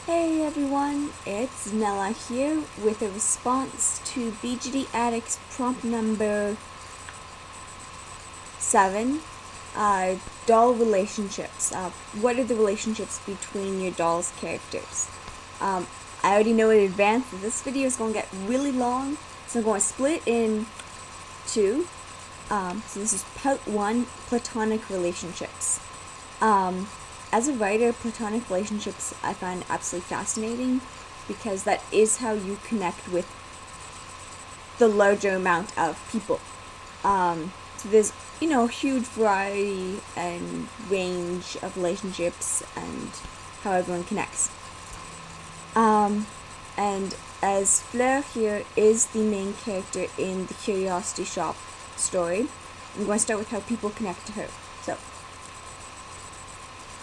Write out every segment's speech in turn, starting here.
Hey everyone, it's Nella here with a response to BGD Addict's prompt number 7, doll relationships. What are the relationships between your doll's characters? I already know in advance that this video is going to get really long, so I'm going to split it in two. So this is part 1, Platonic Relationships. As a writer, platonic relationships I find absolutely fascinating because that is how you connect with the larger amount of people. So there's, a huge variety and range of relationships and how everyone connects. And as Blair here is the main character in the Curiosity Shop story, I'm going to start with how people connect to her. So,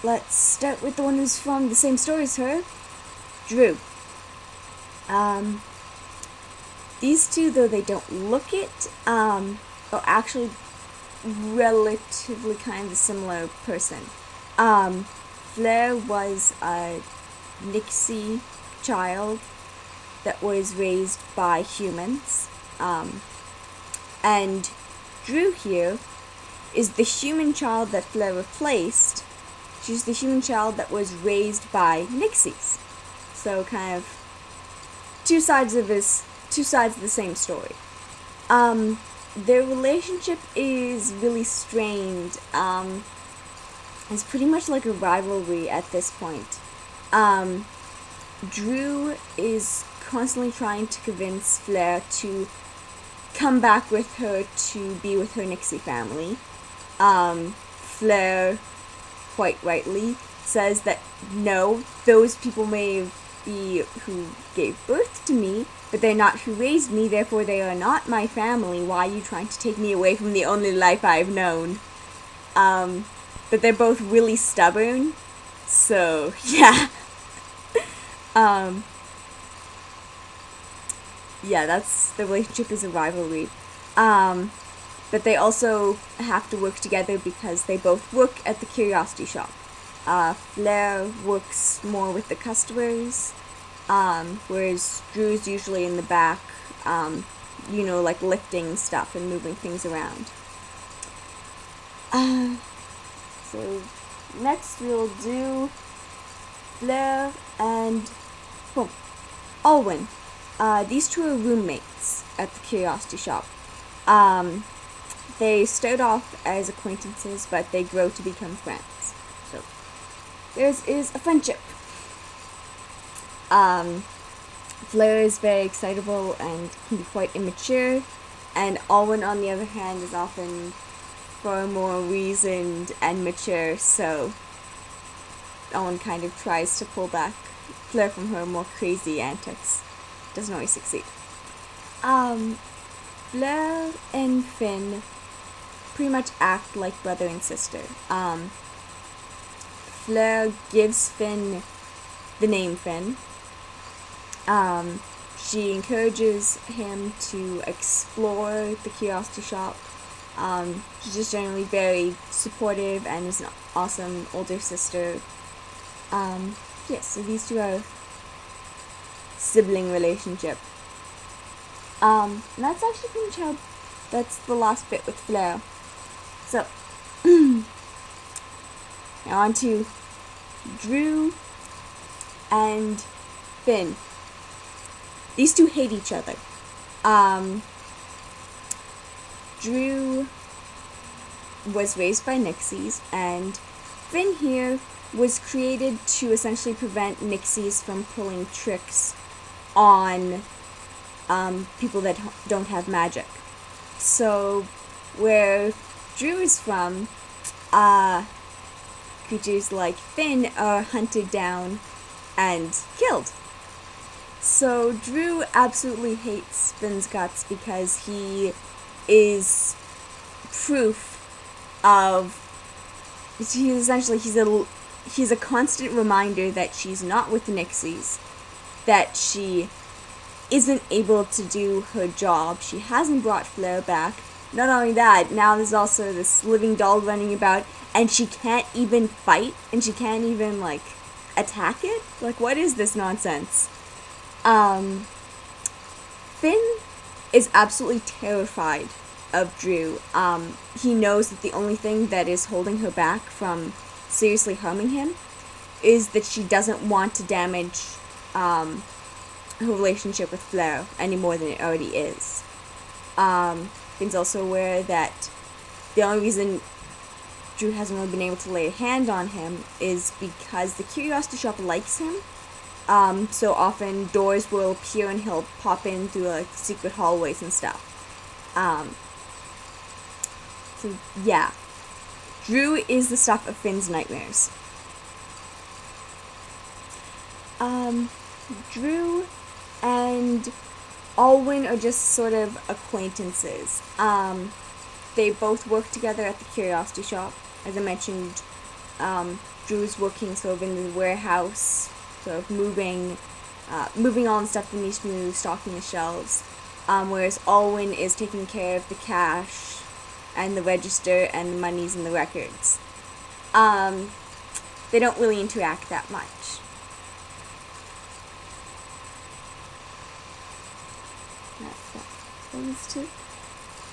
let's start with the one who's from the same story as her, Drew. These two, though they don't look it, are actually relatively kind of a similar person. Blair was a Nixie child that was raised by humans, and Drew here is the human child that Blair replaced. She's the human child that was raised by Nixies. So kind of two sides of the same story. Their relationship is really strained. It's pretty much like a rivalry at this point. Drew is constantly trying to convince Blair to come back with her to be with her Nixie family. Blair, quite rightly, says that no, those people may be who gave birth to me, but they're not who raised me, therefore they are not my family. Why are you trying to take me away from the only life I've known? But they're both really stubborn, so yeah. That's the relationship is a rivalry. But they also have to work together because they both work at the Curiosity Shop. Blair works more with the customers, whereas Drew's usually in the back, like lifting stuff and moving things around. So next we'll do Blair and Allwin. These two are roommates at the Curiosity Shop. They start off as acquaintances, but they grow to become friends. So, theirs is a friendship. Blair is very excitable and can be quite immature, and Allwin, on the other hand, is often far more reasoned and mature, so Owen kind of tries to pull back Blair from her more crazy antics. Doesn't always succeed. Blair and Finn pretty much act like brother and sister. Blair gives Finn the name Finn. She encourages him to explore the Curiosity Shop. She's just generally very supportive and is an awesome older sister. So these two are sibling relationship. And that's actually pretty much how, that's the last bit with Blair. So, now on to Drew and Finn. These two hate each other. Drew was raised by Nixies, and Finn here was created to essentially prevent Nixies from pulling tricks on people that don't have magic. So, where Drew is from, creatures like Finn are hunted down and killed. So Drew absolutely hates Finn's guts because he is proof of, he's a constant reminder that she's not with the Nixies, that she isn't able to do her job. She hasn't brought Blair back. Not only that, now there's also this living doll running about, and she can't even fight, and she can't even, attack it? Like, what is this nonsense? Finn is absolutely terrified of Drew. He knows that the only thing that is holding her back from seriously harming him is that she doesn't want to damage her relationship with Blair any more than it already is. Finn's also aware that the only reason Drew hasn't really been able to lay a hand on him is because the Curiosity Shop likes him. So often doors will appear and he'll pop in through like secret hallways and stuff. So yeah, Drew is the stuff of Finn's nightmares. Drew and Allwin are just sort of acquaintances. They both work together at the Curiosity Shop. As I mentioned, Drew's working sort of in the warehouse, sort of moving all the stuff that needs to move, stocking the shelves, whereas Allwin is taking care of the cash and the register and the monies and the records. They don't really interact that much. Those two.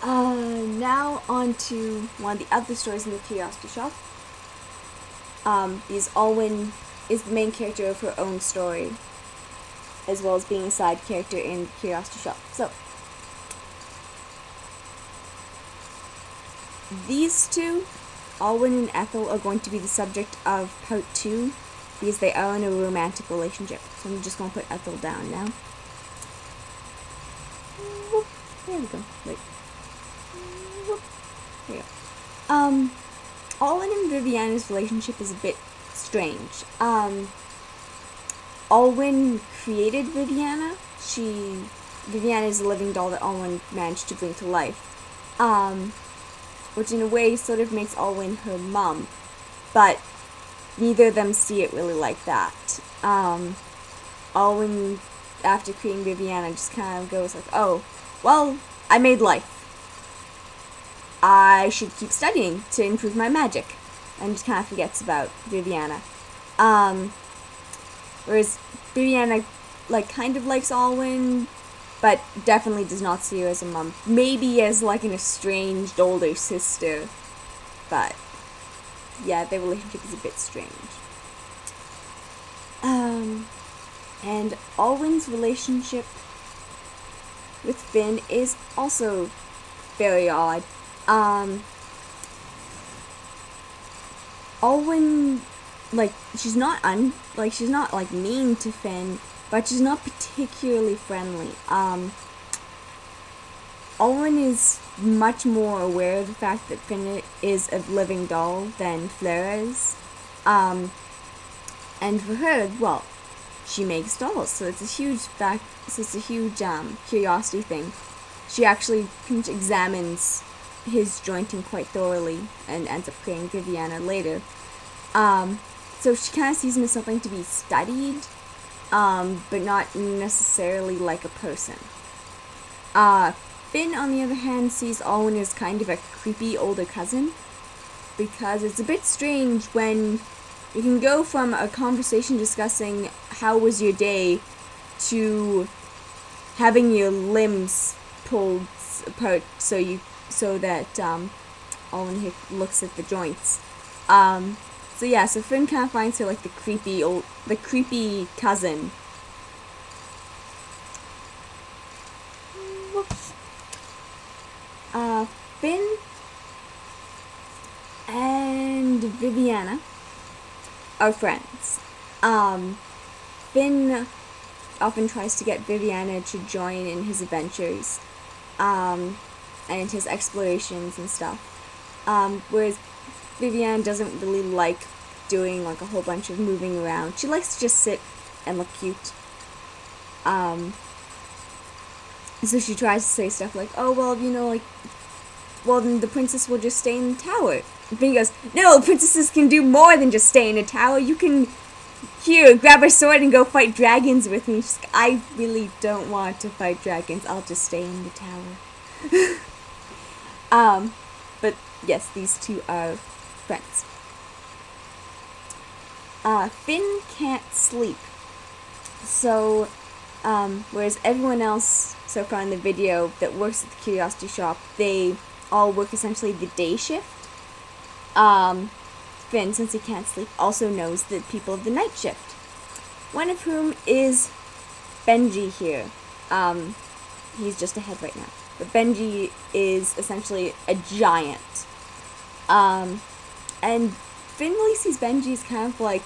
Now on to one of the other stories in the Curiosity Shop. Because Allwin is the main character of her own story, as well as being a side character in the Curiosity Shop. So, these two, Allwin and Ethel, are going to be the subject of part 2, because they are in a romantic relationship. So I'm just going to put Ethel down now. There we go. Wait. There we go. Owen and Viviana's relationship is a bit strange. Owen created Viviana. Viviana is a living doll that Owen managed to bring to life. Which in a way sort of makes Owen her mum, but neither of them see it really like that. Owen, after creating Viviana, just kind of goes like, oh, well, I made life. I should keep studying to improve my magic. And just kind of forgets about Viviana. Whereas Viviana, like, kind of likes Allwin, but definitely does not see her as a mom. Maybe as, like, an estranged older sister. But, yeah, their relationship is a bit strange. And Allwin's relationship with Finn is also very odd. Allwin, like, she's not mean to Finn, but she's not particularly friendly. Allwin is much more aware of the fact that Finn is a living doll than Fleur is. And for her, well, she makes dolls, so it's a huge curiosity thing. She actually examines his jointing quite thoroughly and ends up creating Viviana later. So she kind of sees him as something to be studied, but not necessarily like a person. Finn, on the other hand, sees Owen as kind of a creepy older cousin, because it's a bit strange when you can go from a conversation discussing how was your day to having your limbs pulled apart so that Owen looks at the joints. So Finn kind of finds her like the creepy cousin. Whoops. Finn and Viviana are friends. Finn often tries to get Viviana to join in his adventures, and his explorations and stuff. Whereas Viviana doesn't really like doing like a whole bunch of moving around. She likes to just sit and look cute. So she tries to say stuff like, oh, well, then the princess will just stay in the tower. And Finn goes, no, princesses can do more than just stay in a tower. You can, grab a sword and go fight dragons with me. She's like, I really don't want to fight dragons. I'll just stay in the tower. But yes, these two are friends. Finn can't sleep. So, whereas everyone else so far in the video that works at the Curiosity Shop, they all work essentially the day shift. Finn, since he can't sleep, also knows the people of the night shift. One of whom is Benji here. He's just ahead right now. But Benji is essentially a giant. And Finn really sees Benji as kind of like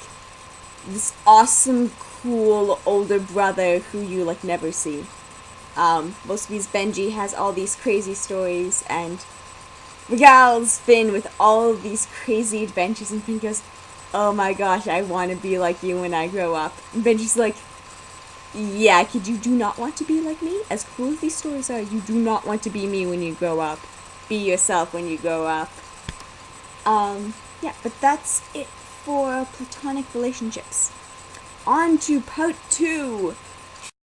this awesome, cool older brother who you like never see. Most of these Benji has all these crazy stories and regales Finn with all of these crazy adventures, and Finn goes, "Oh my gosh, I want to be like you when I grow up." And Benji's like, "Yeah, kid, you do not want to be like me? As cool as these stories are, you do not want to be me when you grow up. Be yourself when you grow up." Yeah, but that's it for platonic relationships. On to part 2.